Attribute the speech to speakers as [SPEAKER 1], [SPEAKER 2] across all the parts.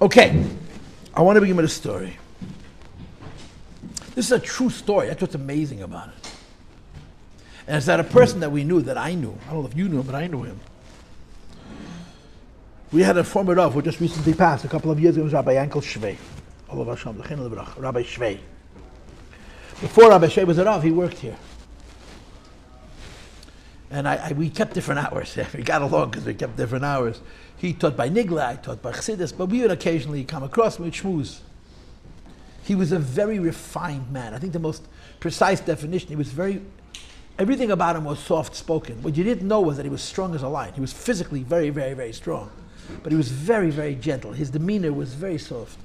[SPEAKER 1] Okay, I want to begin with a story. This is a true story. That's what's amazing about it. And it's that a person that we knew, that I knew. I don't know if you knew him, but I knew him. We had a former Rav who just recently passed. A couple of years ago, it was Rabbi Yankel Shvei. Rabbi Shvei. Before Rabbi Shvei was a Rav, he worked here. And we kept different hours. We got along because we kept different hours. He taught by Nigla, I taught by Chassidus, but we would occasionally come across him with shmooze. He was a very refined man. I think the most precise definition, everything about him was soft-spoken. What you didn't know was that he was strong as a lion. He was physically very, very, very strong. But he was very, very gentle. His demeanor was very soft.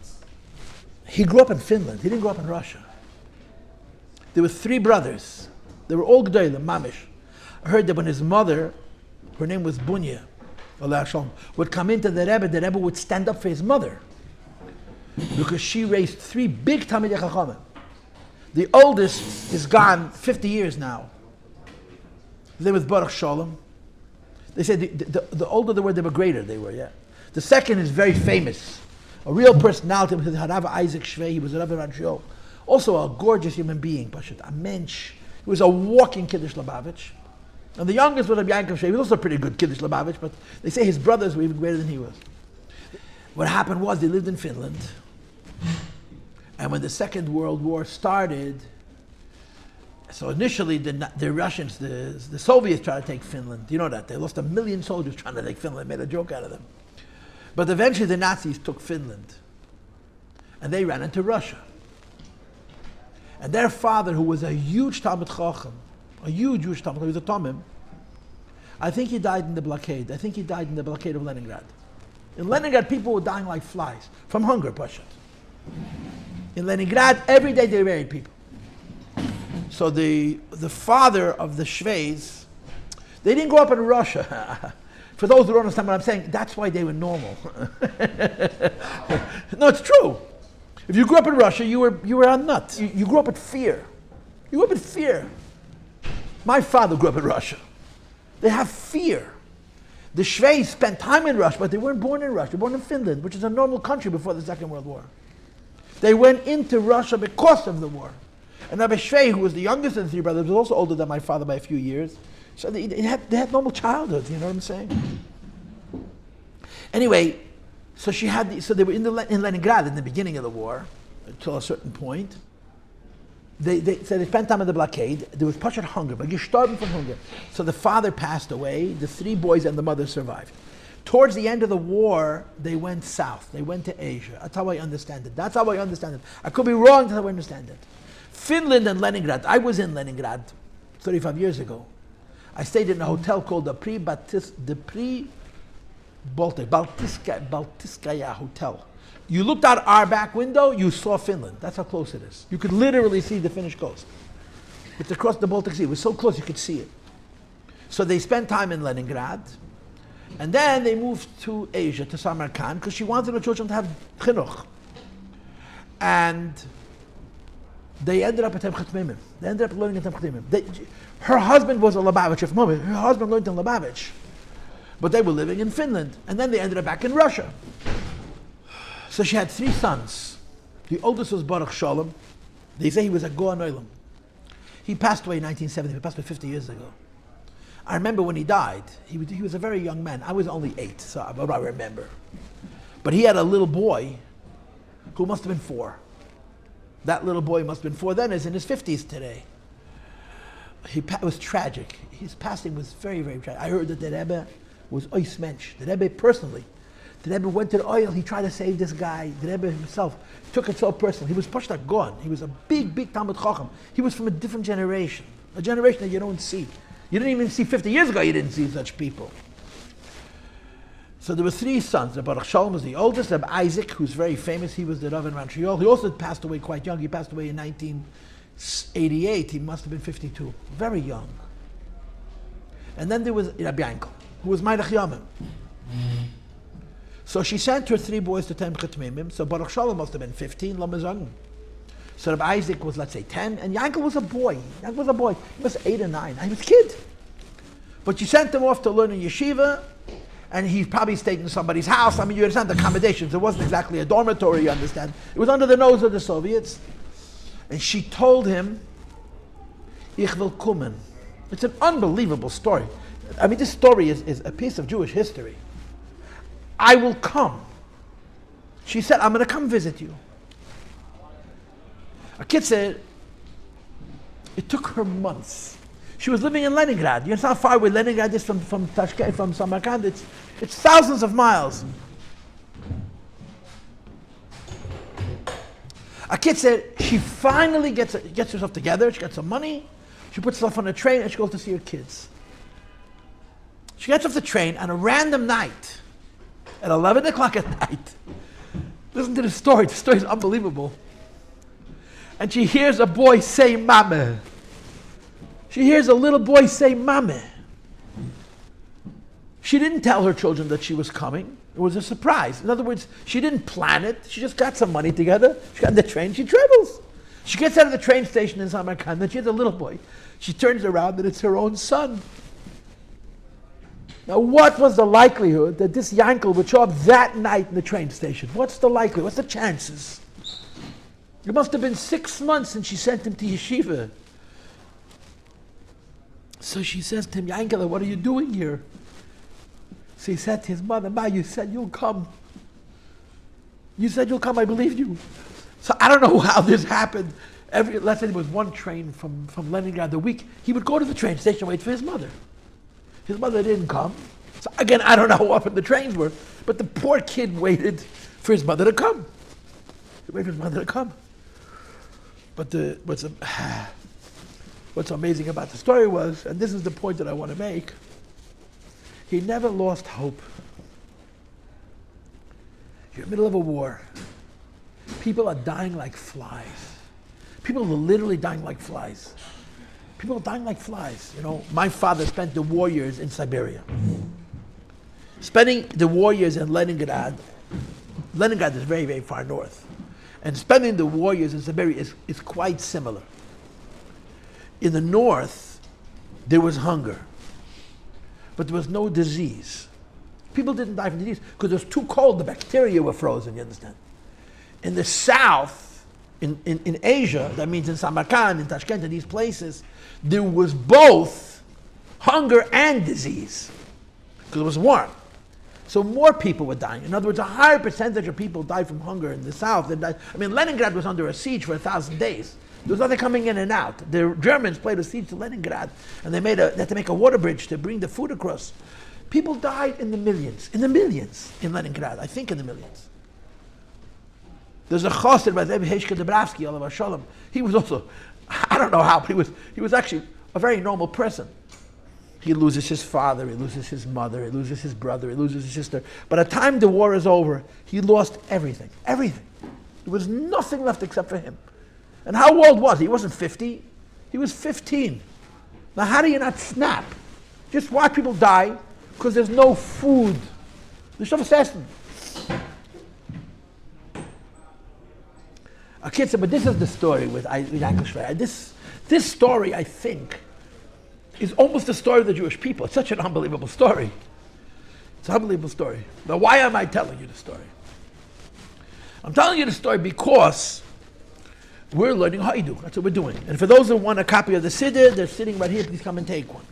[SPEAKER 1] He grew up in Finland. He didn't grow up in Russia. There were 3 brothers. They were all G'daylim, Mamish. I heard that when his mother, her name was Bunya, would come into the Rebbe would stand up for his mother. Because she raised 3 big Talmidei Chachamim. The oldest is gone 50 years now. His name was Baruch Shalom. They said the older they were greater they were, yeah. The second is very famous. A real personality, was Harav Isaac Shvei. He was a Rabbi Ranchio. Also a gorgeous human being, a mensch. He was a walking Kiddush Lubavitch. And the youngest was Rabbi Yankel Shvei. He was also a pretty good Kiddush Lubavitch, but they say his brothers were even greater than he was. What happened was they lived in Finland. And when the Second World War started, so initially the Russians, the Soviets tried to take Finland. You know that. They lost 1 million soldiers trying to take Finland, made a joke out of them. But eventually the Nazis took Finland. And they ran into Russia. And their father, who was a huge Talmid Chacham, a huge Talmid, he was a Tomim, I think he died in the blockade. I think he died in the blockade of Leningrad. In Leningrad, people were dying like flies from hunger, Pashat. In Leningrad, every day they buried people. So the father of the Shveis, they didn't grow up in Russia. For those who don't understand what I'm saying, that's why they were normal. No, it's true. If you grew up in Russia, you were a nut. You grew up with fear. You grew up with fear. My father grew up in Russia. They have fear. The Shveis spent time in Russia, but they weren't born in Russia. They were born in Finland, which is a normal country before the Second World War. They went into Russia because of the war. And Rabbi Shvei, who was the youngest of the 3 brothers, was also older than my father by a few years. So they had normal childhoods, you know what I'm saying? Anyway, so they were in Leningrad in the beginning of the war, until a certain point. They spent time in the blockade. There was Pashat hunger, but you're starving from hunger. So the father passed away, the 3 boys and the mother survived. Towards the end of the war, they went south. They went to Asia. That's how I understand it. I could be wrong, that's how I understand it. Finland and Leningrad. I was in Leningrad 35 years ago. I stayed in a hotel called the Baltiskaya Hotel. You looked out our back window, you saw Finland. That's how close it is. You could literally see the Finnish coast. It's across the Baltic Sea. It was so close you could see it. So they spent time in Leningrad. And then they moved to Asia, to Samarkand, because she wanted her children to have chinuch. And they ended up at Achei Temimim. They ended up learning at Achei Temimim. Her husband was a Lubavitcher. Her husband learned in Lubavitch. But they were living in Finland. And then they ended up back in Russia. So she had 3 sons. The oldest was Baruch Shalom. They say he was a Goan Olam. He passed away in 1970. He passed away 50 years ago. I remember when he died, he was a very young man. I was only 8, so I remember. But he had a little boy who must have been 4. That little boy must have been 4 then, is in his 50s today. It was tragic. His passing was very, very tragic. I heard that the Rebbe was ois mensch. The Rebbe personally. The Rebbe went to the oil, he tried to save this guy. The Rebbe himself took it so personally. He was Pashtak Goan. He was a big, big Talmid Chacham. He was from a different generation. A generation that you don't see. You didn't even see 50 years ago, you didn't see such people. So there were 3 sons. Baruch Shalom was the oldest. Isaac, who's very famous, he was the Rav in Montreal. He also passed away quite young. He passed away in 1988. He must have been 52. Very young. And then there was Rabbi Yankel, who was Meirach Yamim. So she sent her 3 boys to Achei Temimim. So Baruch Shalom must have been 15, Lamazang. So Rabbi Isaac was, let's say, 10, and Yankel was a boy. He was 8 or 9. He was a kid. But she sent him off to learn in yeshiva, and he probably stayed in somebody's house. I mean, you understand the accommodations. It wasn't exactly a dormitory, you understand. It was under the nose of the Soviets. And she told him, Ich will kommen. It's an unbelievable story. I mean, this story is a piece of Jewish history. I will come. She said, I'm going to come visit you. A kid said, it took her months. She was living in Leningrad. You know how far away Leningrad is from Tashkent, from Samarkand? It's thousands of miles. A kid said she finally gets herself together. She got some money. She puts herself on a train and she goes to see her kids. She gets off the train on a random night at 11 o'clock at night. Listen to the story. The story is unbelievable. And she hears a boy say, Mama. She hears a little boy say, Mama. She didn't tell her children that she was coming. It was a surprise. In other words, she didn't plan it. She just got some money together. She got on the train. She travels. She gets out of the train station in Samarkand. Then she has a little boy. She turns around and it's her own son. Now, what was the likelihood that this Yankel would show up that night in the train station? What's the likelihood? What's the chances? It must have been 6 months since she sent him to yeshiva. So she says to him, Yankel, what are you doing here? So he said to his mother, Ma, you said you'll come. You said you'll come, I believed you. So I don't know how this happened. Let's say there was one train from Leningrad a week. He would go to the train station and wait for his mother. His mother didn't come. So again, I don't know how often the trains were, but the poor kid waited for his mother to come. He waited for his mother to come. But what's amazing about the story was, and this is the point that I want to make, he never lost hope. You're in the middle of a war. People are dying like flies. People are literally dying like flies. People are dying like flies. You know, my father spent the war years in Siberia. Spending the war years in Leningrad is very, very far north. And spending the war years in Siberia is quite similar. In the north, there was hunger, but there was no disease. People didn't die from disease because it was too cold. The bacteria were frozen, you understand? In the south, in Asia, that means in Samarkand, in Tashkent, in these places, there was both hunger and disease because it was warm. So more people were dying. In other words, a higher percentage of people died from hunger in the south than died. I mean, Leningrad was under a siege for 1,000 days. There was nothing coming in and out. The Germans played a siege to Leningrad, and they had to make a water bridge to bring the food across. People died in the millions in Leningrad, I think in the millions. There's a chassid by Rebbe Heshka Dubravsky, Alav Shalom. He was also, I don't know how, but he was actually a very normal person. He loses his father, he loses his mother, he loses his brother, he loses his sister. By the time the war is over, he lost everything. Everything. There was nothing left except for him. And how old was he? He wasn't 50. He was 15. Now how do you not snap? Just watch people die because there's no food. There's no assessment. A kid said, but this is the story with Yankel Shvei. This story, I think, is almost the story of the Jewish people. It's such an unbelievable story. It's an unbelievable story. Now, why am I telling you the story? I'm telling you the story because we're learning Haidu. That's what we're doing. And for those who want a copy of the Siddur, they're sitting right here. Please come and take one.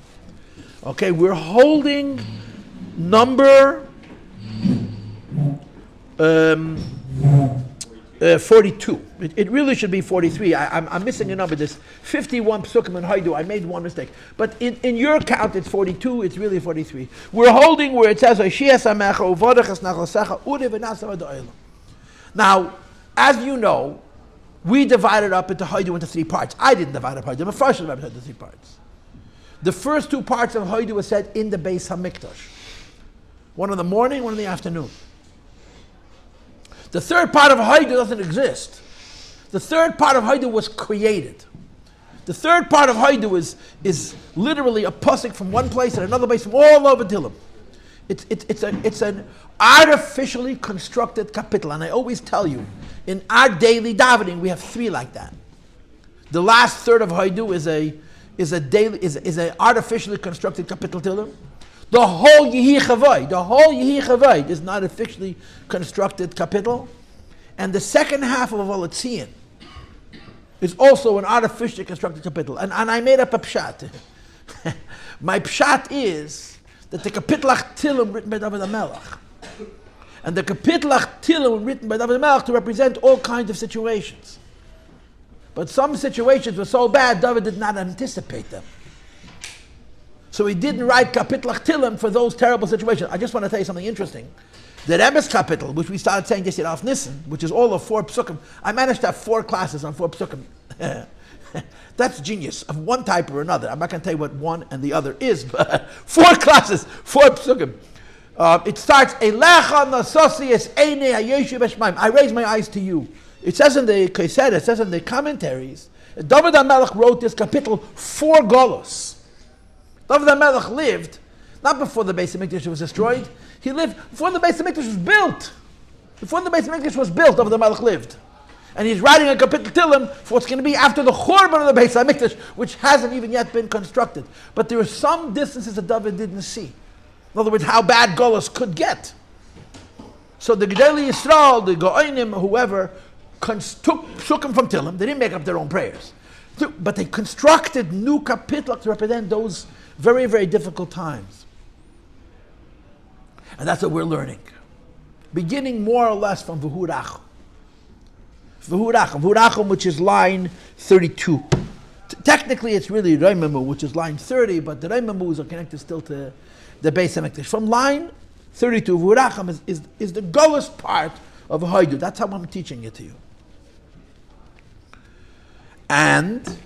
[SPEAKER 1] Okay, we're holding number 42. It really should be 43. I'm missing a number. There's 51 psukim in Haidu. I made one mistake. But in your count, it's 42. It's really 43. We're holding where it says, now, as you know, we divided up Haidu into 3 parts. I didn't divide up Haidu. The first divided it into 3 parts. The first 2 parts of Haidu were said in the Beis Hamikdash. One in the morning, one in the afternoon. The third part of Haidu doesn't exist. The third part of Haidu was created. The third part of Haidu is literally a pasuk from one place and another place from all over Tehillim. It's an artificially constructed kapitel, and I always tell you, in our daily davening we have 3 like that. The last third of Haidu is an artificially constructed kapitel Tehillim. The whole Yehi Chavay is not a fictionally constructed kapitel, and the second half of Volotzian is also an artificially constructed kapitel. And I made up a pshat. My pshat is that the kapitlach Tilim written by David HaMelech, and the kapitlach Tilim written by David HaMelech to represent all kinds of situations. But some situations were so bad, David did not anticipate them. So he didn't write kapitlach Tilim for those terrible situations. I just want to tell you something interesting. The Rebbe's kapitel, which we started saying this year off Nissen, which is all of 4 psukim. I managed to have 4 classes on 4 psukim. That's genius of one type or another. I'm not going to tell you what one and the other is, but 4 classes, 4 psukim. It starts, Elecha nasosius einei hayeshu b'shmaim. I raise my eyes to you. It says in the Kesed, it says in the commentaries, David HaMelech wrote this kapitel for Golos. David HaMelech lived, not before the Beis Hamikdash was destroyed, he lived before the Beis Hamikdash was built. Before the Beis Hamikdash was built, David HaMelech lived. And he's writing a kapitel Tilim for what's going to be after the Churban of the Beis Hamikdash, which hasn't even yet been constructed. But there are some distances that David didn't see. In other words, how bad Golos could get. So the Gedolei Yisrael, the Go'onim, whoever, took psukim from Tilim. They didn't make up their own prayers. But they constructed new kapitel to represent those very, very difficult times. And that's what we're learning. Beginning more or less from V'hurachim. V'hurachim, which is line 32. Technically, it's really Reimamu, which is line 30, but the Reimamus are connected still to the Beis Hamikdash. From line 32, V'hurachim is the Golos part of Haidu. That's how I'm teaching it to you. And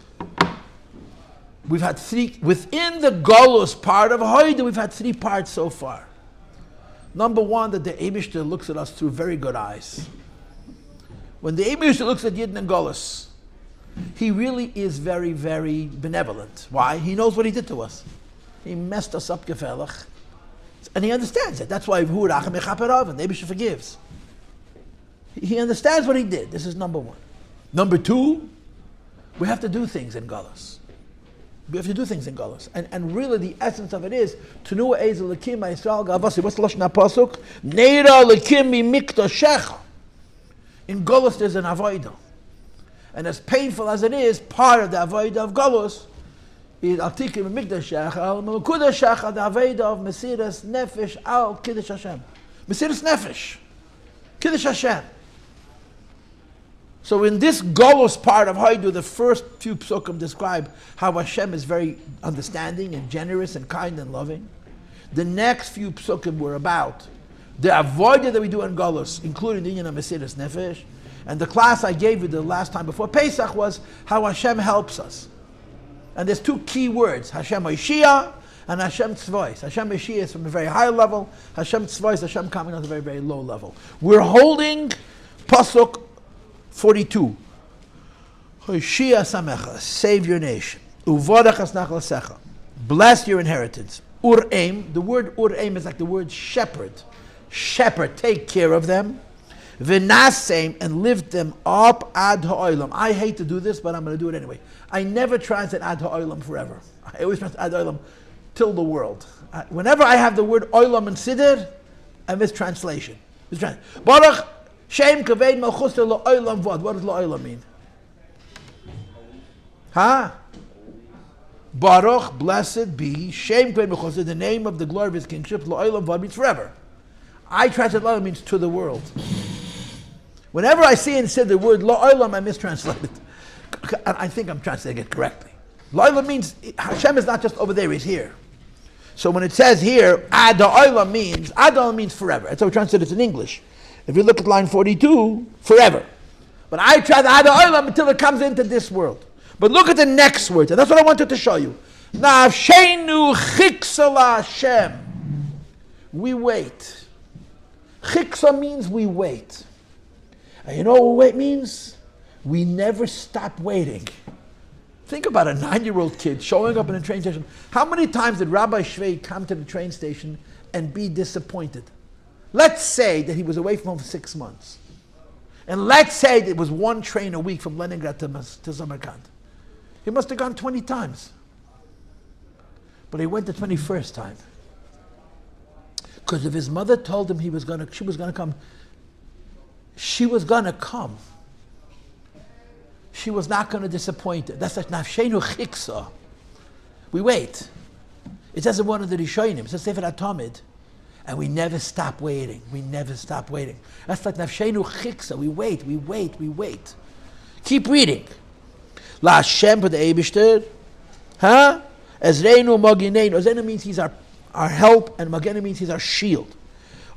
[SPEAKER 1] we've had 3, within the Golos part of Haidu, we've had 3 parts so far. Number 1, that the Eibishter looks at us through very good eyes. When the Eibishter looks at Yidden and Golos, he really is very, very benevolent. Why? He knows what he did to us. He messed us up, gefährlich. And he understands it. That's why V'hurachim Echaperav, and the Eibishter forgives. He understands what he did. This is number 1. Number 2, we have to do things in Golos. We have to do things in Golos. And really the essence of it is, Tenu Ezel Lekim Yisrael Gavasi. What's the Lashon HaPasuk? Neira Lekim Mikdoshecha. In Golos there's an avodah. And as painful as it is, part of the avodah of Golos is Al Tikim Mikdoshecha, Al Melukudoshecha, the avodah of Mesiras Nefesh Al Kiddush Hashem. Mesiras Nefesh. Kiddush Hashem. So in this Golos part of Haidu, the first few psukim describe how Hashem is very understanding and generous and kind and loving. The next few psukim were about the avodah that we do in Golos, including the Inyan of Mesiras Nefesh. And the class I gave you the last time before Pesach was how Hashem helps us. And there's 2 key words, Hashem Oishia and Hashem Tzvois. Hashem Oishia is from a very high level, Hashem Tzvois, Hashem coming on a very, very low level. We're holding pasuk 42. Hoshia Samecha, save your nation. Uvodachas nachlasecha, bless your inheritance. Ur-aim, the word ur-aim is like the word shepherd. Shepherd, take care of them. V'naseim, and lift them up ad ha'olam. I hate to do this, but I'm going to do it anyway. I never translate ad ha'olam forever. I always translate ad ha'olam till the world. Whenever I have the word olam and siddur, I miss translation. Baruch Shem kaved malchusta la'olam vad. What does la'olam mean? Huh? Baruch, blessed be, Shem kaved malchusta, the name of the glory of his kingship, la'olam vad means forever. I translate la'olam means to the world. Whenever I see and say the word la'olam, I mistranslate it. And I think I'm translating it correctly. La'olam means, Hashem is not just over there, he's here. So when it says here, ad ha'olam means forever. That's how we translate it in English. If you look at line 42, forever. But I try the ad ha'olam until it comes into this world. But look at the next words, and that's what I wanted to show you. Nafshenu chiksala Hashem. We wait. Chiksa means we wait. And you know what wait means? We never stop waiting. Think about a 9-year-old kid showing up in a train station. How many times did Rabbi Shvei come to the train station and be disappointed? Let's say that he was away from home for 6 months. And let's say that it was 1 train a week from Leningrad to Samarkand. He must have gone 20 times. But he went the 21st time. Because if his mother told him she was gonna come, she was gonna come. She was not gonna disappoint her. That's like nafshenu chiksa. We wait. It says in one of the Rishonim, it says Sefer HaTamid, and we never stop waiting. We never stop waiting. That's like nafshenu chiksa. We wait, we wait, we wait. Keep reading. La Hashem for the Eibishter, huh? Ezreinu Maginenu. Ezreinu means he's our help, and Magenu means he's our shield.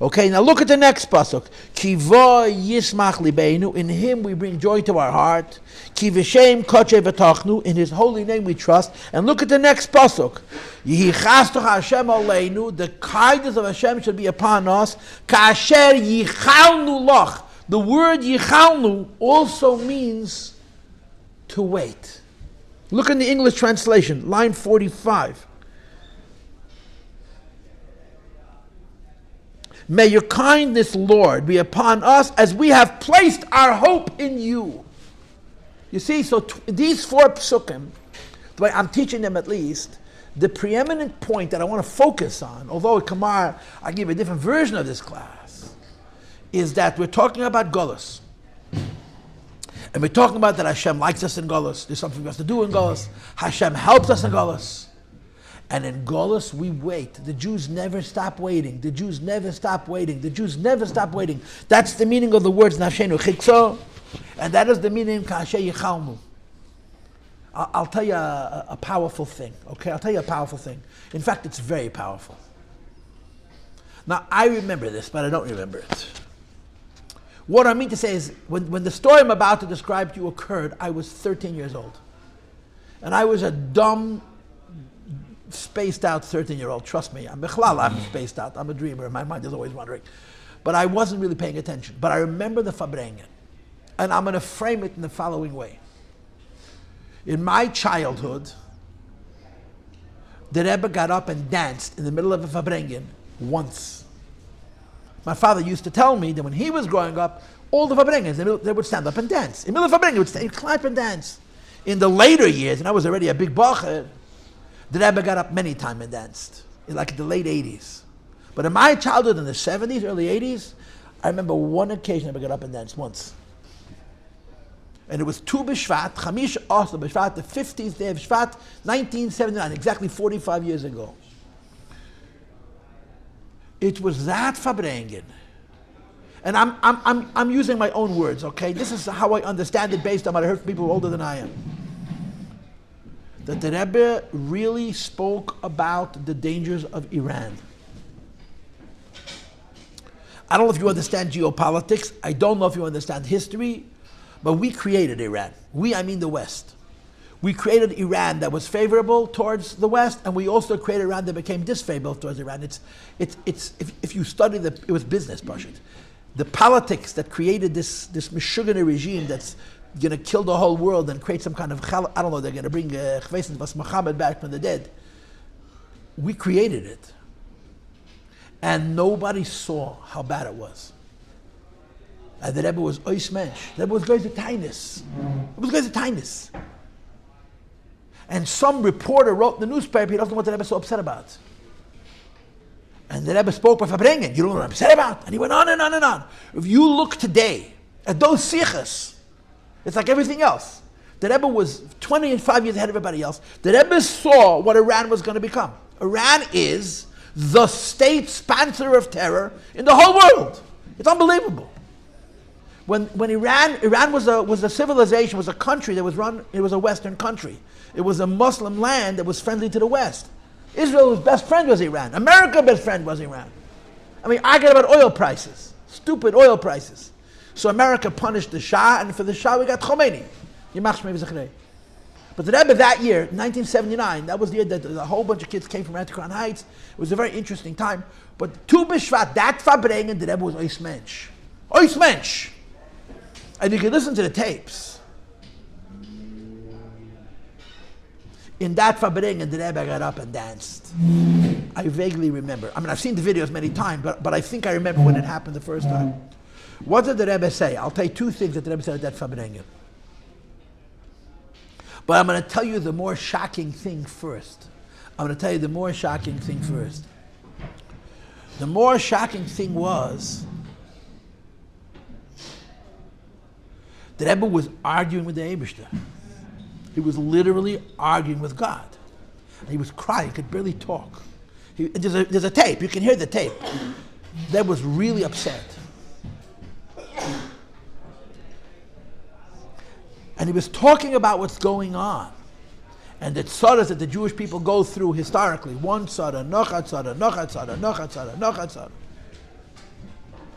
[SPEAKER 1] Okay, now look at the next pasuk. Kiva yismach libeinu. In him we bring joy to our heart. Ki v'shem kodshe v'tachnu. In his holy name we trust. And look at the next pasuk. Yichastoch Hashem aleinu. The kindness of Hashem should be upon us. Kasher yichalnu lach. The word yichalnu also means to wait. Look in the English translation, line 45. May your kindness, Lord, be upon us as we have placed our hope in you. You see, so these 4 psukim, the way I'm teaching them at least, the preeminent point that I want to focus on, although at Kamar I give a different version of this class, is that we're talking about Golus. And we're talking about that Hashem likes us in Golus. There's something we have to do in Golus. Hashem helps us in Golus. And in Golus, we wait. The Jews never stop waiting. The Jews never stop waiting. The Jews never stop waiting. That's the meaning of the words Nafshenu Chikso, and that is the meaning Kashe Yichalmu. I'll tell you a powerful thing, okay? I'll tell you a powerful thing. In fact, it's very powerful. Now, I remember this, but I don't remember it. What I mean to say is, when the story I'm about to describe to you occurred, I was 13 years old. And I was a dumb, spaced out 13-year-old. Trust me, I'm spaced out. I'm a dreamer. My mind is always wandering. But I wasn't really paying attention. But I remember the Fabrengen. And I'm going to frame it in the following way. In my childhood, the Rebbe got up and danced in the middle of a Fabrengen once. My father used to tell me that when he was growing up, all the Fabrengens, they would stand up and dance. In the middle of Fabrengen, they would clap and dance. In the later years, and I was already a big bacher, the Rebbe got up many times and danced, like in the late 80s. But in my childhood, in the 70s, early 80s, I remember one occasion the Rebbe got up and danced once. And it was Tu B'Shvat, Chamish Asar B'Shvat, the 15th day of Shvat, 1979, exactly 45 years ago. It was that Fabrengen. And I'm using my own words, okay? This is how I understand it based on what I heard from people older than I am. That the Rebbe really spoke about the dangers of Iran. I don't know if you understand geopolitics. I don't know if you understand history. But we created Iran. We, I mean the West. We created Iran that was favorable towards the West, and we also created Iran that became disfavorable towards Iran. If you study it was business, Pashut. The politics that created this Meshuggah regime that's going to kill the whole world and create some kind of, I don't know, they're going to bring Chvesin Vas Muhammad back from the dead. We created it. And nobody saw how bad it was. And the Rebbe was ois mensch. The Rebbe was going to tinus. It was going to tinus. And some reporter wrote in the newspaper, he doesn't know what the Rebbe is so upset about. And the Rebbe spoke by Fabrengen. You don't know what I'm upset about? And he went on and on and on. If you look today at those sichas, it's like everything else. The Rebbe was 25 years ahead of everybody else. The Rebbe saw what Iran was going to become. Iran is the state sponsor of terror in the whole world. It's unbelievable. When Iran was a civilization, was a country that was run, it was a Western country. It was a Muslim land that was friendly to the West. Israel's best friend was Iran. America's best friend was Iran. I mean, I get about oil prices, stupid oil prices. So America punished the Shah, and for the Shah we got Khomeini. But the Rebbe that year, 1979, that was the year that a whole bunch of kids came from Crown Heights. It was a very interesting time. But Tu B'Shvat, that Fabrengen, the Rebbe was ois mensch. Ois mensch. And you can listen to the tapes. In that Fabrengen, the Rebbe got up and danced. I vaguely remember. I mean, I've seen the videos many times, but I think I remember when it happened the first time. What did the Rebbe say? I'll tell you two things that the Rebbe said at that Fabrengen. But I'm going to tell you the more shocking thing first. The more shocking thing was, the Rebbe was arguing with the Eibishter. He was literally arguing with God. And he was crying, he could barely talk. There's a tape, you can hear the tape. The Rebbe was really upset. And he was talking about what's going on. And the tzaras that the Jewish people go through historically. One tzara, nochat tzara, nochat tzara, nochat tzara, nochat tzara.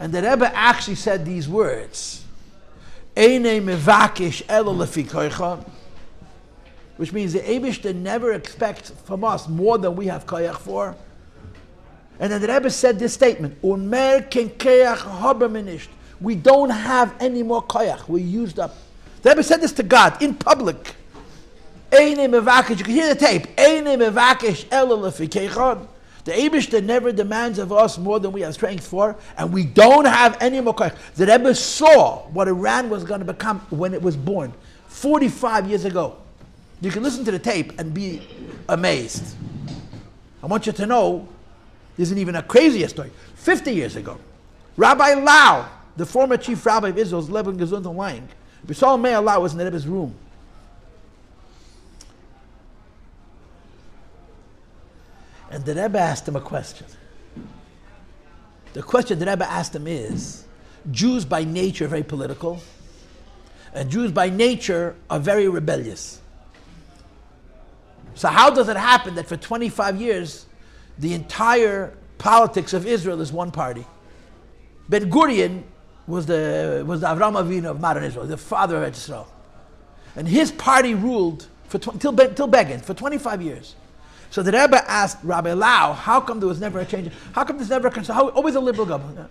[SPEAKER 1] And the Rebbe actually said these words. Einei mevakish elo lefi koicha, which means the Eibishter never expects from us more than we have koyach for. And then the Rebbe said this statement, Unmer ken koyach haber menisht. We don't have any more koyach. We used up. The Rebbe said this to God in public. Einei mevakish, you can hear the tape. Einei mevakish elo lefi koicha. The Eibishter never demands of us more than we have strength for, and we don't have any more koyach. The Rebbe saw what Iran was going to become when it was born, 45 years ago. You can listen to the tape and be amazed. I want you to know, there's an even a crazier story. 50 years ago, Rabbi Lau, the former chief rabbi of Israel's Leben Gesund and Lying, B'Shalom Meir Lau was in the Rebbe's room. And the Rebbe asked him a question. The question the Rebbe asked him is, Jews by nature are very political, and Jews by nature are very rebellious. So how does it happen that for 25 years, the entire politics of Israel is one party? Ben Gurion was the Avraham Avinu of modern Israel, the father of Israel. And his party ruled till Begin for 25 years. So the Rebbe asked Rabbi Lau, how come there was never a change? How come there's never always a liberal government?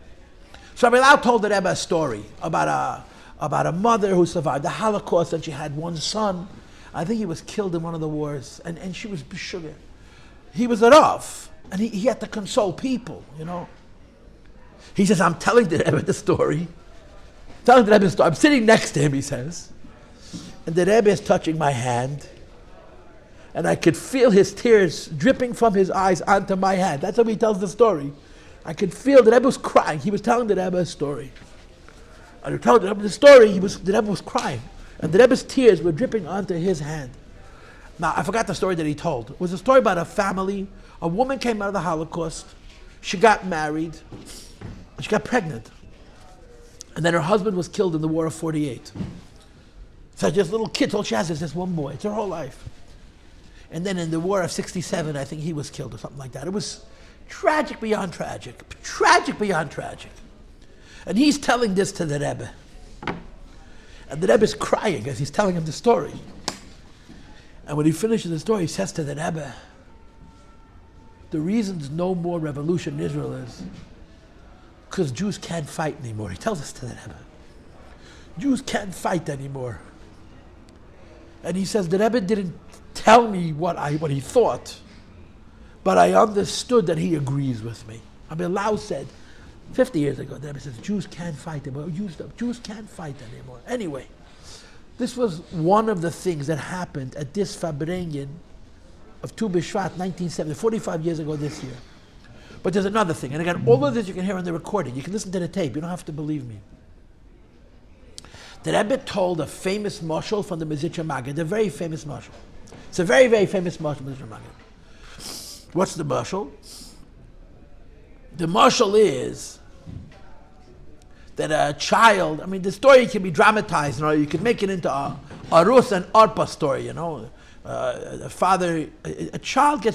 [SPEAKER 1] So Rabbi Lau told the Rebbe a story about a mother who survived the Holocaust, and she had one son. I think he was killed in one of the wars, and she was b'shuga. He was a Rav, and he had to console people, you know. He says, I'm telling the Rebbe the story. I'm sitting next to him, he says, and the Rebbe is touching my hand, and I could feel his tears dripping from his eyes onto my hand. That's how he tells the story. I could feel the Rebbe was crying. He was telling the Rebbe a story. And he told the Rebbe the story, the Rebbe was crying. And the Rebbe's tears were dripping onto his hand. Now, I forgot the story that he told. It was a story about a family. A woman came out of the Holocaust. She got married. She got pregnant. And then her husband was killed in the War of 48. So just little kids, all she has is this one boy. It's her whole life. And then in the War of 67, I think he was killed or something like that. It was tragic beyond tragic. Tragic beyond tragic. And he's telling this to the Rebbe. And the Rebbe is crying as he's telling him the story. And when he finishes the story, he says to the Rebbe, the reason there's no more revolution in Israel is because Jews can't fight anymore. He tells us to the Rebbe. Jews can't fight anymore. And he says, the Rebbe didn't tell me what he thought, but I understood that he agrees with me. I mean, Lau said, 50 years ago, the Rebbe says, Jews can't fight anymore. Jews can't fight anymore. Anyway, this was one of the things that happened at this Farbrengen of Tu B'Shvat, 1970, 45 years ago this year. But there's another thing, and again, all of this you can hear on the recording. You can listen to the tape. You don't have to believe me. The Rebbe told a famous mashal from the Mezritcher Maggid, a very famous mashal. It's a very, very famous mashal from the Mezritcher Maggid. What's the mashal? The mashal is that a child, I mean, the story can be dramatized, you know, you can make it into a Rus and Arpa story, you know. A child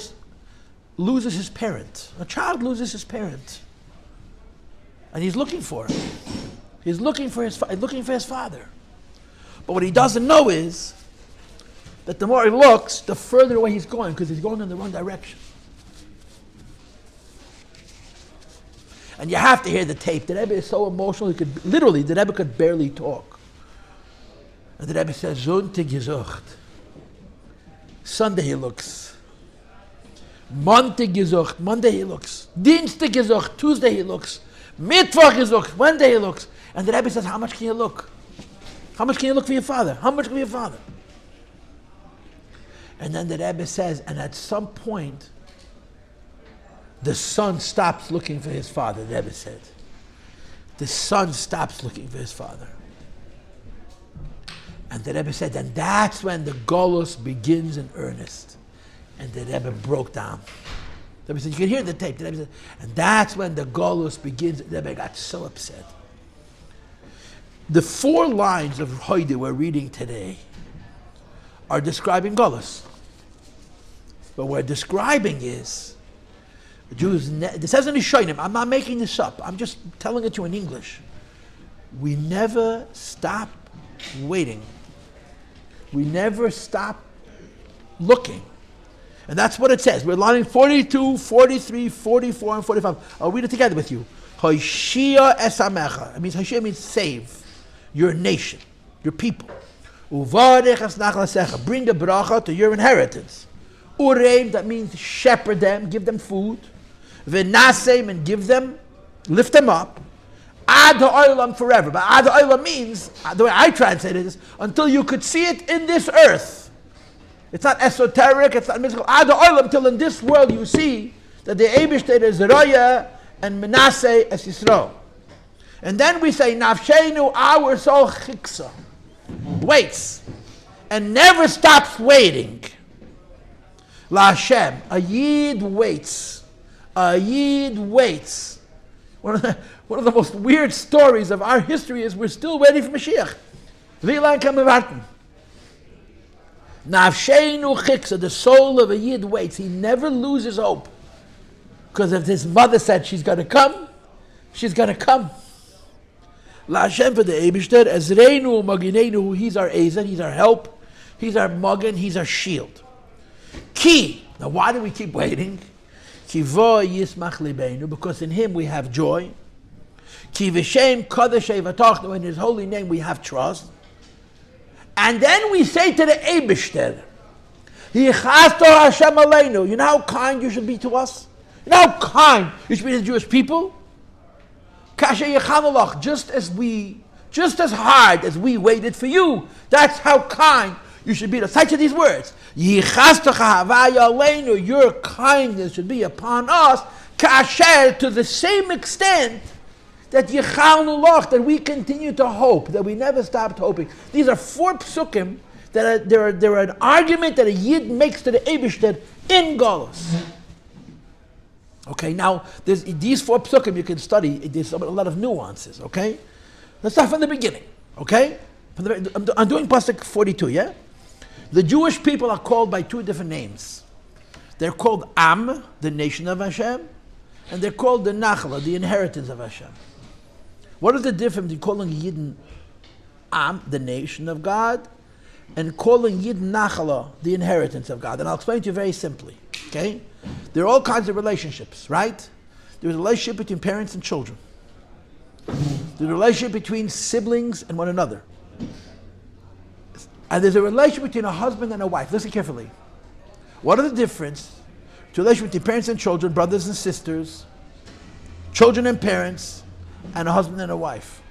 [SPEAKER 1] loses his parent. A child loses his parent. And he's looking for it. He's looking for his father. But what he doesn't know is that the more he looks, the further away he's going, because he's going in the wrong direction. And you have to hear the tape. The Rebbe is so emotional, the Rebbe could barely talk. And the Rebbe says, Sonntag gesucht. Sunday he looks. Montag gesucht. Monday he looks. Dienstag gesucht. Tuesday he looks. Mittwoch gesucht. Wednesday he looks. And the Rebbe says, how much can you look? How much can you look for your father? How much for your father? And then the Rebbe says, and at some point, the son stops looking for his father, the Rebbe said. The son stops looking for his father. And the Rebbe said, and that's when the Golus begins in earnest. And the Rebbe broke down. The Rebbe said, you can hear the tape. The Rebbe said, and that's when the Golus begins. The Rebbe got so upset. The 4 lines of Hoide we're reading today are describing Golus. What we're describing is, the Jews, this says in Rishonim, I'm not making this up, I'm just telling it to you in English. We never stop waiting. We never stop looking. And that's what it says. We're lining 42, 43, 44, and 45. I'll read it together with you. Hoshia esamecha. It means Hoshia means save your nation, your people. Uvarech es nachlasecha. Bring the bracha to your inheritance. Ureim, that means shepherd them, give them food. V'naseim, and give them, lift them up. Ad ha'olam, forever. But ad ha'olam means, the way I translate it is, until you could see it in this earth. It's not esoteric, it's not mystical. Ad ha'olam, till in this world you see that the Eibishter is Zeroya and Menaseh es Yisro. And then we say, Nafshenu, our soul chiksa, waits, and never stops waiting. La Hashem, a Yid waits. A Yid waits. One of the most weird stories of our history is we're still waiting for Mashiach. V'lan kam warten. Nafshenu chiksa, the soul of a Yid waits. He never loses hope. Because if his mother said she's going to come, she's going to come. La Hashem, for the Eibishter, Ezreinu Maginenu, he's our Ezer, he's our help, he's our Magen, he's our shield. Ki, now why do we keep waiting? Ki vo yismach libeinu, because in him we have joy. Ki v'shem kodeshei v'tochnu, in his holy name we have trust. And then we say to the Eibishter, Yichasto Hashem aleinu, you know how kind you should be to us? You know how kind you should be to the Jewish people? Just as hard as we waited for you, that's how kind you should be. Such are these words. Your kindness should be upon us, to the same extent that that we continue to hope, that we never stopped hoping. These are 4 psukim that they're an argument that a Yid makes to the Eibishter in Golus. Okay, now there's these 4 psukim you can study. There's a lot of nuances. Okay, let's start from the beginning. Okay, I'm doing pasuk 42. Yeah, the Jewish people are called by 2 different names. They're called Am, the nation of Hashem, and they're called the Nachla, the inheritance of Hashem. What is the difference between calling Yidden Am, the nation of God, and calling Yidden Nachla, the inheritance of God? And I'll explain to you very simply. Okay. There are all kinds of relationships, right? There's a relationship between parents and children. There's a relationship between siblings and one another. And there's a relationship between a husband and a wife. Listen carefully. What are the difference to a relationship between parents and children, brothers and sisters, children and parents, and a husband and a wife?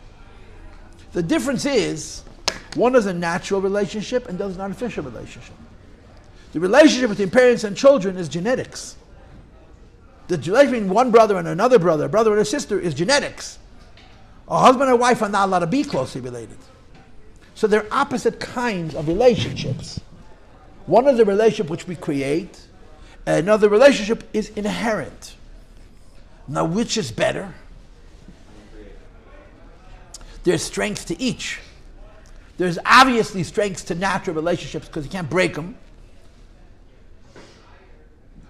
[SPEAKER 1] The difference is, one is a natural relationship and the other is an artificial relationship. The relationship between parents and children is genetics. The relationship between one brother and another brother, a brother and a sister, is genetics. A husband and wife are not allowed to be closely related. So they're opposite kinds of relationships. One is a relationship which we create, and another relationship is inherent. Now, which is better? There's strengths to each. There's obviously strengths to natural relationships because you can't break them.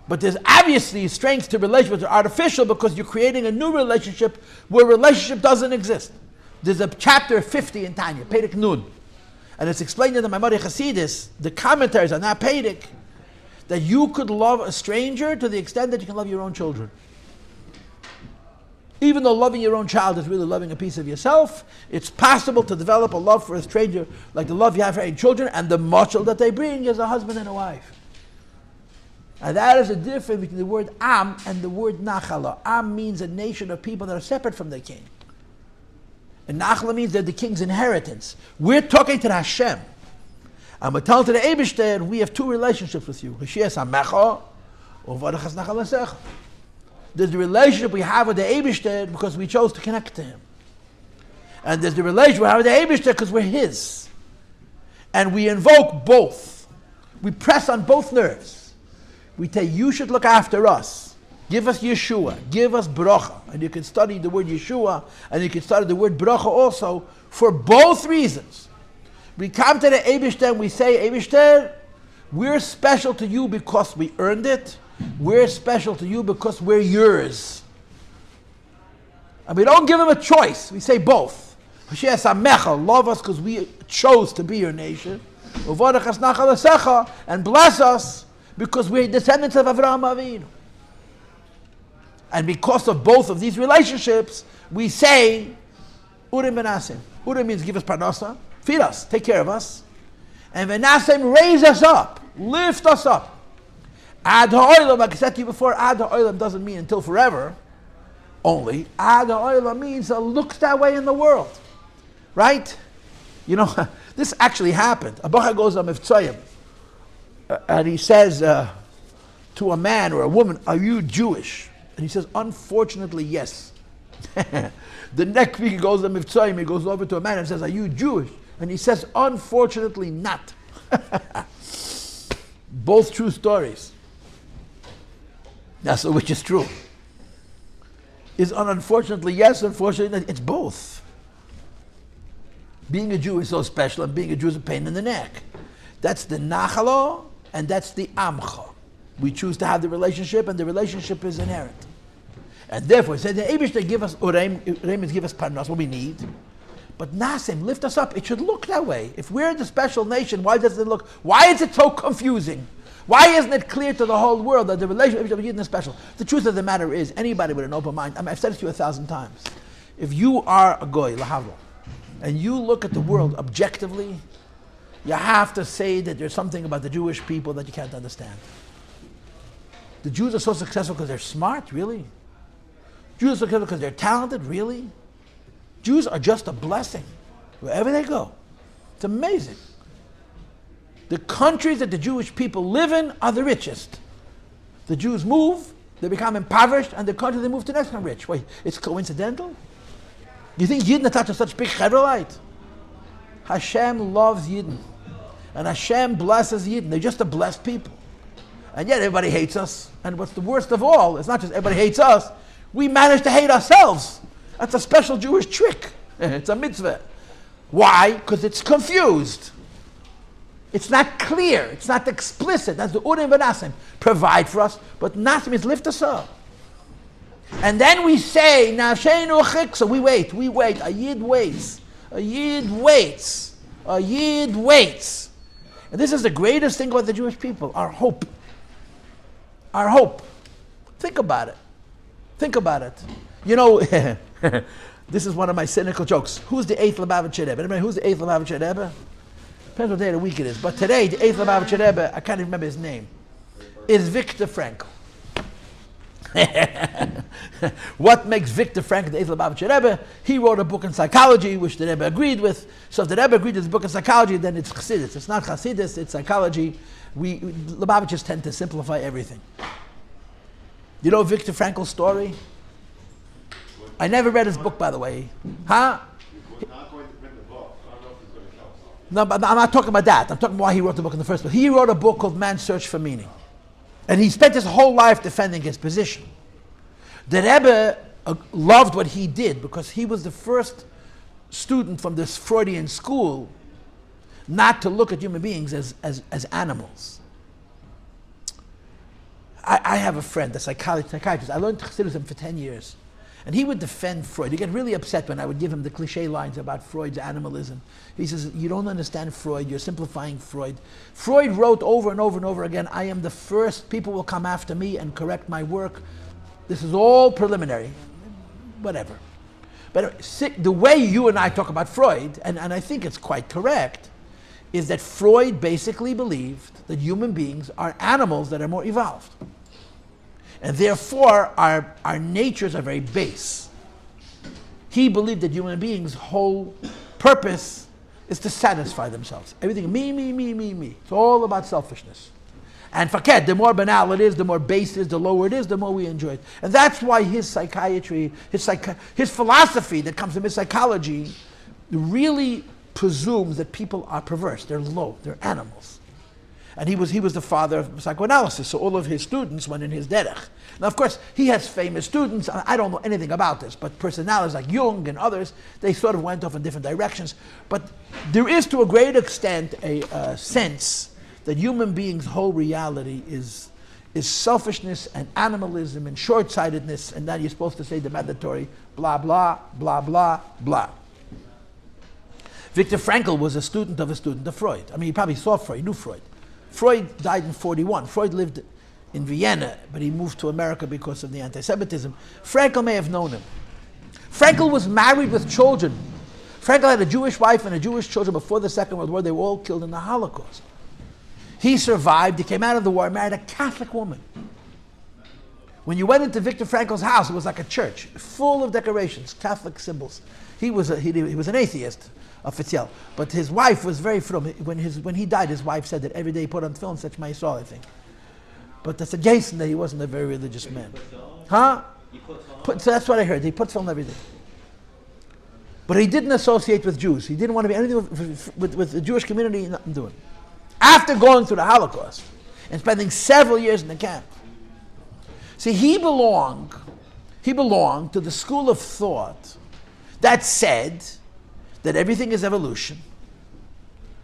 [SPEAKER 1] But there's obviously strengths to relationships that are artificial because you're creating a new relationship where relationship doesn't exist. There's a chapter 50 in Tanya, Perek Nun, and it's explained in the Achei Chassidus, the commentaries on that Perek, that you could love a stranger to the extent that you can love your own children. Even though loving your own child is really loving a piece of yourself, it's possible to develop a love for a stranger like the love you have for your children, and the mashal that they bring is a husband and a wife. And that is the difference between the word Am and the word Nachala. Am means a nation of people that are separate from their king. And Nachala means they're the king's inheritance. We're talking to the Hashem. And we're telling to the Eibishter, we have 2 relationships with you. There's the relationship we have with the Eibishter because we chose to connect to him. And there's the relationship we have with the Eibishter because we're his. And we invoke both. We press on both nerves. We say, you should look after us. Give us Yeshua. Give us Bracha. And you can study the word Yeshua and you can study the word Bracha also for both reasons. We come to the Eibishter and we say, Eibishter, we're special to you because we earned it. We're special to you because we're yours. And we don't give him a choice. We say both. Love us because we chose to be your nation. And bless us because we're descendants of Avraham Avinu. And because of both of these relationships, we say, Urim Venasim. Urim means give us parnasa, feed us, take care of us. And Venasim, raise us up, lift us up. Ad ha'olam, like I said to you before, ad ha'olam doesn't mean until forever only. Ad ha'olam means looks that way in the world. Right? You know, this actually happened. A bacha goes on Mivtzayim, and he says to a man or a woman, are you Jewish? And he says, unfortunately, yes. The next week he goes on Mivtzayim, he goes over to a man and says, are you Jewish? And he says, unfortunately not. Both true stories. That's which is true. Is unfortunately yes, unfortunately not. It's both. Being a Jew is so special, and being a Jew is a pain in the neck. That's the nachalo, and that's the amcha. We choose to have the relationship, and the relationship is inherent. And therefore, it says the Eibishter give us ureim means give us parnas, what we need. But nasim, lift us up. It should look that way. If we're the special nation, why does it look? Why is it so confusing? Why isn't it clear to the whole world that the relationship of Yidden is special? The truth of the matter is, anybody with an open mind, I mean, I've said it to you 1,000 times. If you are a goy, lahavo, and you look at the world objectively, you have to say that there's something about the Jewish people that you can't understand. The Jews are so successful because they're smart, really? Jews are successful because they're talented, really? Jews are just a blessing wherever they go. It's amazing. The countries that the Jewish people live in are the richest. The Jews move, they become impoverished, and the country they move to next become rich. Wait, it's coincidental? You think Yidden are such big Chevrolet? Hashem loves Yidden. And Hashem blesses Yidden. They're just a blessed people. And yet everybody hates us. And what's the worst of all, it's not just everybody hates us, we manage to hate ourselves. That's a special Jewish trick. It's a mitzvah. Why? Because it's confused. It's not clear. It's not explicit. That's the Urim V'Nasim. Provide for us, but Nasim is lift us up. And then we say, Nashenu Chik, so we wait. A Yid waits. A Yid waits. A Yid waits. And this is the greatest thing about the Jewish people, our hope. Our hope. Think about it. Think about it. You know, this is one of my cynical jokes. Who's the 8th Lubavitcher Rebbe? Anybody, who's the 8th Lubavitcher Rebbe? Depends what day of the week it is. But today, the 8th Lubavitcher Rebbe, I can't even remember his name, is Viktor Frankl. What makes Viktor Frankl the 8th Lubavitcher Rebbe? He wrote a book in psychology, which the Rebbe agreed with. So if the Rebbe agreed with his book in psychology, then it's Chassidus. It's not Chassidus, it's psychology. Lubavitchers tend to simplify everything. You know Viktor Frankl's story? I never read his book, by the way. Huh? No, but I'm not talking about that. I'm talking about why he wrote the book in the first place. He wrote a book called Man's Search for Meaning. And he spent his whole life defending his position. The Rebbe loved what he did because he was the first student from this Freudian school not to look at human beings as animals. I have a friend, a psychiatrist. I learned Chassidus for 10 years. And he would defend Freud. He'd get really upset when I would give him the cliche lines about Freud's animalism. He says, you don't understand Freud, you're simplifying Freud. Freud wrote over and over and over again, I am the first, people will come after me and correct my work. This is all preliminary. Whatever. But the way you and I talk about Freud, and I think it's quite correct, is that Freud basically believed that human beings are animals that are more evolved. And therefore, our natures are very base. He believed that human beings' whole purpose is to satisfy themselves. Everything, me. It's all about selfishness. And forget, the more banal it is, the more base it is, the lower it is, the more we enjoy it. And that's why his psychiatry, his philosophy that comes from his psychology really presumes that people are perverse. They're low. They're animals. And he was the father of psychoanalysis, so all of his students went in his derech. Now, of course, he has famous students. I don't know anything about this, but personalities like Jung and others, they sort of went off in different directions. But there is, to a great extent, a sense that human beings' whole reality is selfishness and animalism and short-sightedness, and then you're supposed to say the mandatory blah, blah, blah, blah, blah. Viktor Frankl was a student of Freud. I mean, he probably saw Freud, he knew Freud. Freud died in 1941. Freud lived in Vienna, but he moved to America because of the anti-Semitism. Frankl may have known him. Frankl was married with children. Frankl had a Jewish wife and a Jewish children before the Second World War. They were all killed in the Holocaust. He survived, he came out of the war, married a Catholic woman. When you went into Viktor Frankl's house, it was like a church, full of decorations, Catholic symbols. He was an atheist, a Paltiel, but his wife was very frum. When he died, his wife said that every day he put on film such Maisol, I think. But that's adjacent that he wasn't a very religious man. Huh? So that's what I heard. He put film every day. But he didn't associate with Jews. He didn't want to be anything with the Jewish community, nothing doing. After going through the Holocaust and spending several years in the camp. See, he belonged to the school of thought that said that everything is evolution,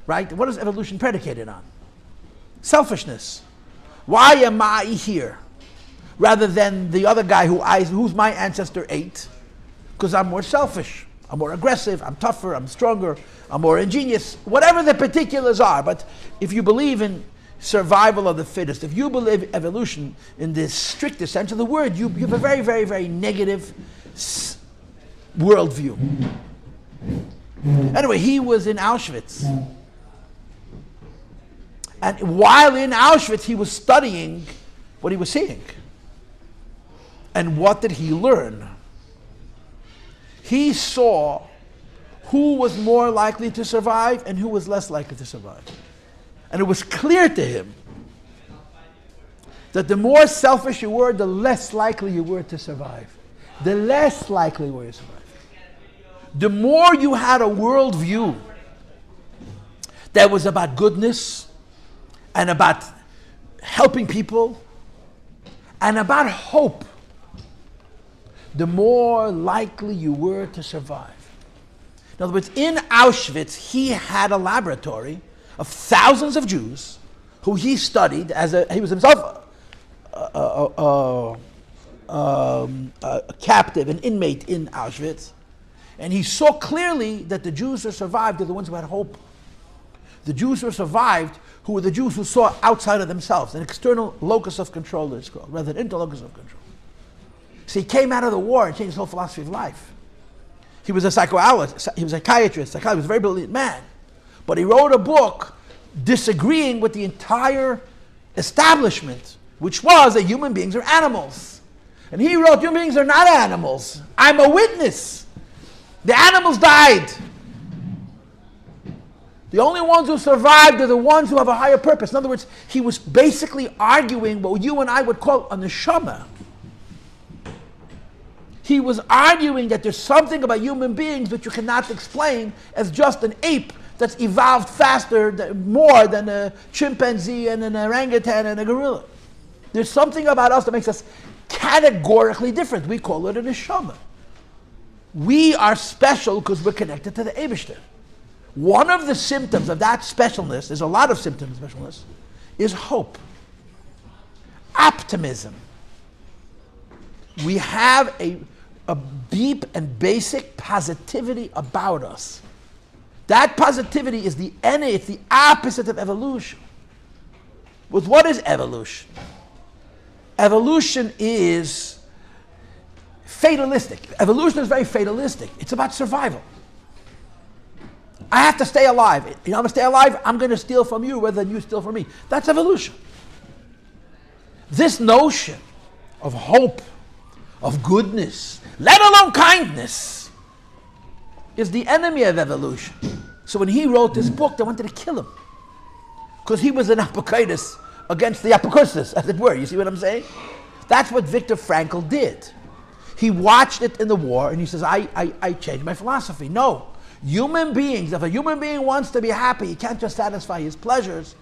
[SPEAKER 1] right? What is evolution predicated on? Selfishness. Why am I here rather than the other guy who's my ancestor ate? Because I'm more selfish, I'm more aggressive, I'm tougher, I'm stronger, I'm more ingenious, whatever the particulars are. But if you believe in survival of the fittest, if you believe evolution in the strictest sense of the word, you have a very, very, very negative worldview. Anyway, he was in Auschwitz. And while in Auschwitz, he was studying what he was seeing. And what did he learn? He saw who was more likely to survive and who was less likely to survive. And it was clear to him that the more selfish you were, the less likely you were to survive. The less likely were you to survive. The more you had a worldview that was about goodness and about helping people and about hope, the more likely you were to survive. In other words, in Auschwitz, he had a laboratory of thousands of Jews who he studied he was himself a captive, an inmate in Auschwitz. And he saw clearly that the Jews who survived are the ones who had hope. The Jews who survived, who were the Jews who saw outside of themselves, an external locus of control, it's called, rather than interlocus of control. So he came out of the war and changed his whole philosophy of life. He was a psychoanalyst, he was a psychiatrist, he was a very brilliant man. But he wrote a book disagreeing with the entire establishment, which was that human beings are animals. And he wrote, human beings are not animals. I'm a witness. The animals died. The only ones who survived are the ones who have a higher purpose. In other words, he was basically arguing what you and I would call a neshama. He was arguing that there's something about human beings which you cannot explain as just an ape that's evolved more than a chimpanzee and an orangutan and a gorilla. There's something about us that makes us categorically different. We call it a neshama. We are special because we're connected to the Eibishter. One of the symptoms of that specialness, there's a lot of symptoms of specialness, is hope. Optimism. We have a deep and basic positivity about us. That positivity is it's the opposite of evolution. But what is evolution? Evolution is fatalistic. Evolution is very fatalistic. It's about survival. I have to stay alive. I'm going to stay alive, I'm going to steal from you rather than you steal from me. That's evolution. This notion of hope, of goodness, let alone kindness, is the enemy of evolution. So when he wrote this book, they wanted to kill him. Because he was an apokaitis against the apocalypse, as it were. You see what I'm saying? That's what Viktor Frankl did. He watched it in the war, and he says, I changed my philosophy. No. Human beings, if a human being wants to be happy, he can't just satisfy his pleasures.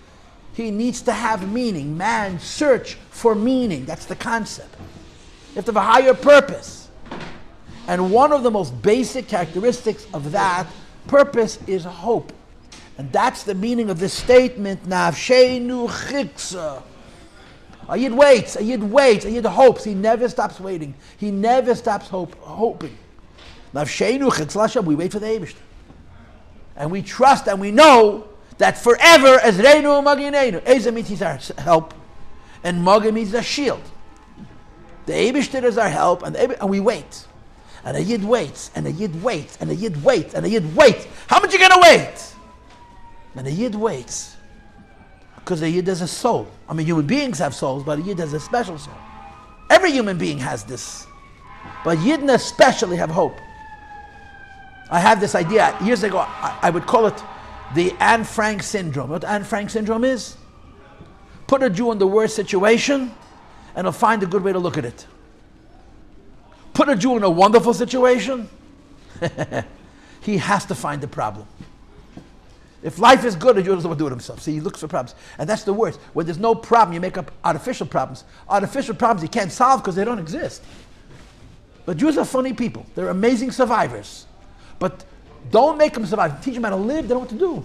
[SPEAKER 1] He needs to have meaning. Man, search for meaning. That's the concept. You have to have a higher purpose. And one of the most basic characteristics of that purpose is hope. And that's the meaning of this statement, Nafsheinu chiksa. A Yid waits, a Yid waits, a Yid hopes. He never stops waiting. He never stops hoping. Nafsheinu chiksa, we wait for the Eibishter. And we trust and we know that forever, as Reinu Maginenu, Eza means he's our help, and Magin means a shield. The Eibishter is our help, and we wait. And a Yid waits, and a Yid waits, and a Yid waits, and a Yid waits. How much are you going to wait? And a Yid waits. Because a Yid has a soul. I mean, human beings have souls, but a Yid has a special soul. Every human being has this. But Yidden especially have hope. I have this idea. Years ago, I would call it the Anne Frank syndrome. What Anne Frank syndrome is? Put a Jew in the worst situation, and he'll find a good way to look at it. Put a Jew in a wonderful situation, he has to find the problem. If life is good, a Jew doesn't know what to do with himself. See, he looks for problems. And that's the worst. When there's no problem, you make up artificial problems. Artificial problems you can't solve because they don't exist. But Jews are funny people. They're amazing survivors. But don't make them survive. Teach them how to live, they know what to do.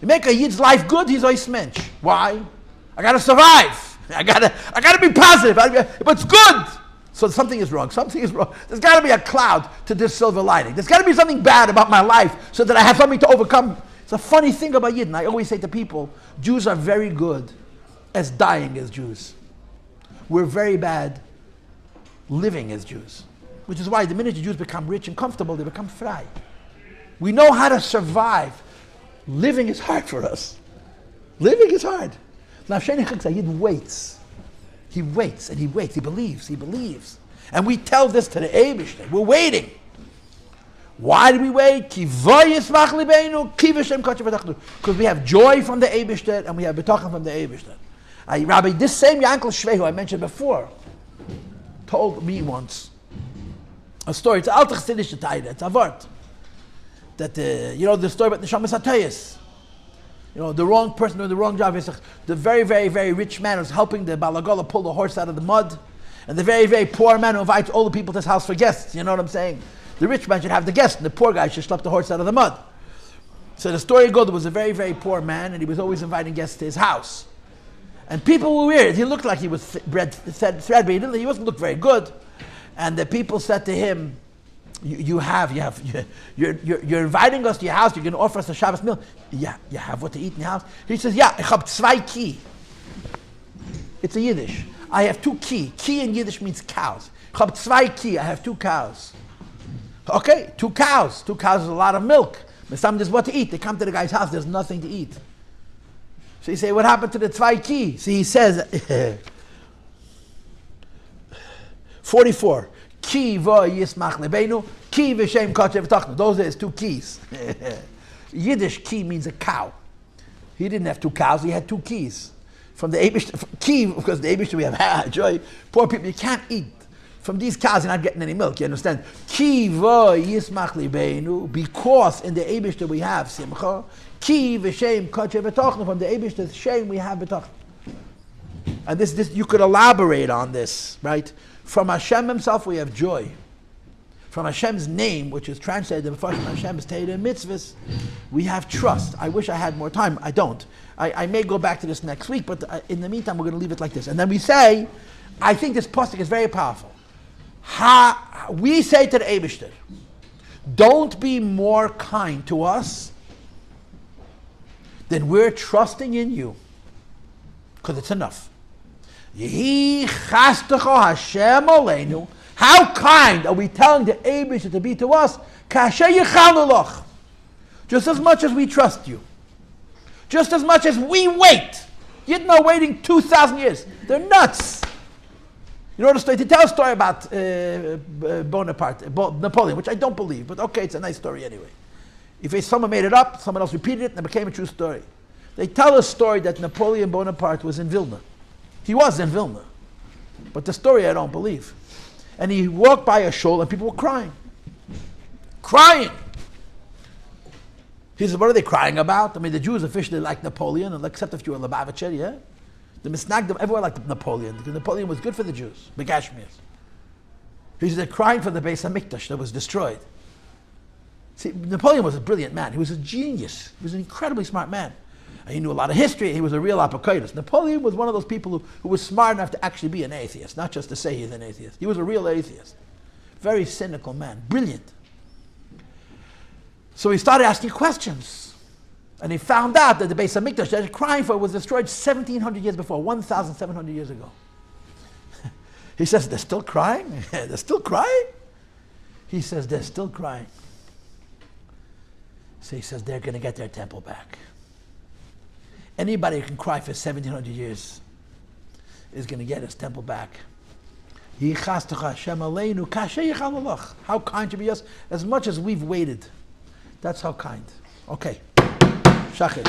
[SPEAKER 1] You make a Yid's life good, he's always mensch. Why? I gotta survive. I gotta be positive. But it's good. So something is wrong. Something is wrong. There's got to be a cloud to this silver lining. There's got to be something bad about my life so that I have something to overcome. It's a funny thing about Yidden. I always say to people, Jews are very good as dying as Jews. We're very bad living as Jews. Which is why the minute the Jews become rich and comfortable, they become frei. We know how to survive. Living is hard for us. Living is hard. Now, Yid waits. He waits and he waits. He believes. And we tell this to the Eibishter. We're waiting. Why do we wait? Because we have joy from the Eibishter and we have betachon from the Eibishter. Rabbi, this same Yankel Shvei, who I mentioned before, told me once a story. It's an alte chassidische taida. It's a word. That, the story about the Neshamas HaTayis. The wrong person doing the wrong job. The very, very, very rich man who's helping the Balagola pull the horse out of the mud. And the very, very poor man who invites all the people to his house for guests. You know what I'm saying? The rich man should have the guests, and the poor guy should schlep the horse out of the mud. So the story goes, there was a very, very poor man, and he was always inviting guests to his house. And people were weird. He looked like he was threadbare. He wasn't look very good. And the people said to him, You're inviting us to your house. You're going to offer us a Shabbos meal. Yeah, you have what to eat in your house. He says, "Yeah, ich hab zwei ki." It's a Yiddish. I have two ki. Ki in Yiddish means cows. Ich hab zwei ki. I have two cows. Okay, two cows. Two cows is a lot of milk. But some there's what to eat. They come to the guy's house. There's nothing to eat. So you say, "What happened to the zwei ki?" See, he says, 44. Ki vo yismach lebeinu, ki v'shem kotche v'tachnu. Those are his two keys. Yiddish ki means a cow. He didn't have two cows, he had two keys. From the Eibishter, ki, because the Eibishter we have joy. Poor people, you can't eat. From these cows, you're not getting any milk, you understand? Ki vo yismach lebeinu, because in the Eibishter we have simcha. Ki v'shem kotche v'tachnu. From the Eibishter's shem we have v'tachnu. And this you could elaborate on this, right? From Hashem himself we have joy. From Hashem's name, which is translated in Hashem's Torah and Mitzvahs, we have trust. I wish I had more time. I don't. I may go back to this next week, but in the meantime, we're going to leave it like this. And then we say, I think this pasuk is very powerful. We say to the Eibishter, don't be more kind to us than we're trusting in you, because it's enough. How kind are we telling the Eibishter to be to us? Just as much as we trust you. Just as much as we wait. Yidden are waiting 2,000 years. They're nuts. You know the story? To tell a story about Napoleon, which I don't believe, but okay, it's a nice story anyway. If someone made it up, someone else repeated it, and it became a true story. They tell a story that Napoleon Bonaparte was in Vilna. He was in Vilna. But the story I don't believe. And he walked by a shul and people were crying. Crying! He said, what are they crying about? I mean, the Jews officially like Napoleon, and except if you were Lubavitcher, yeah? The Misnagdim, everyone liked Napoleon, because Napoleon was good for the Jews, Begashmias. He said, they're crying for the Beis Hamikdash that was destroyed. See, Napoleon was a brilliant man. He was a genius. He was an incredibly smart man. And he knew a lot of history. He was a real apokaitis. Napoleon was one of those people who was smart enough to actually be an atheist, not just to say he's an atheist. He was a real atheist. Very cynical man. Brilliant. So he started asking questions. And he found out that the Beis Hamikdash that they're crying for was destroyed 1,700 years before, 1,700 years ago. He says, they're still crying? They're still crying? He says, they're still crying. So he says, they're going to get their temple back. Anybody who can cry for 1,700 years is going to get his temple back. How kind to be us, as much as we've waited. That's how kind. Okay. Shachit.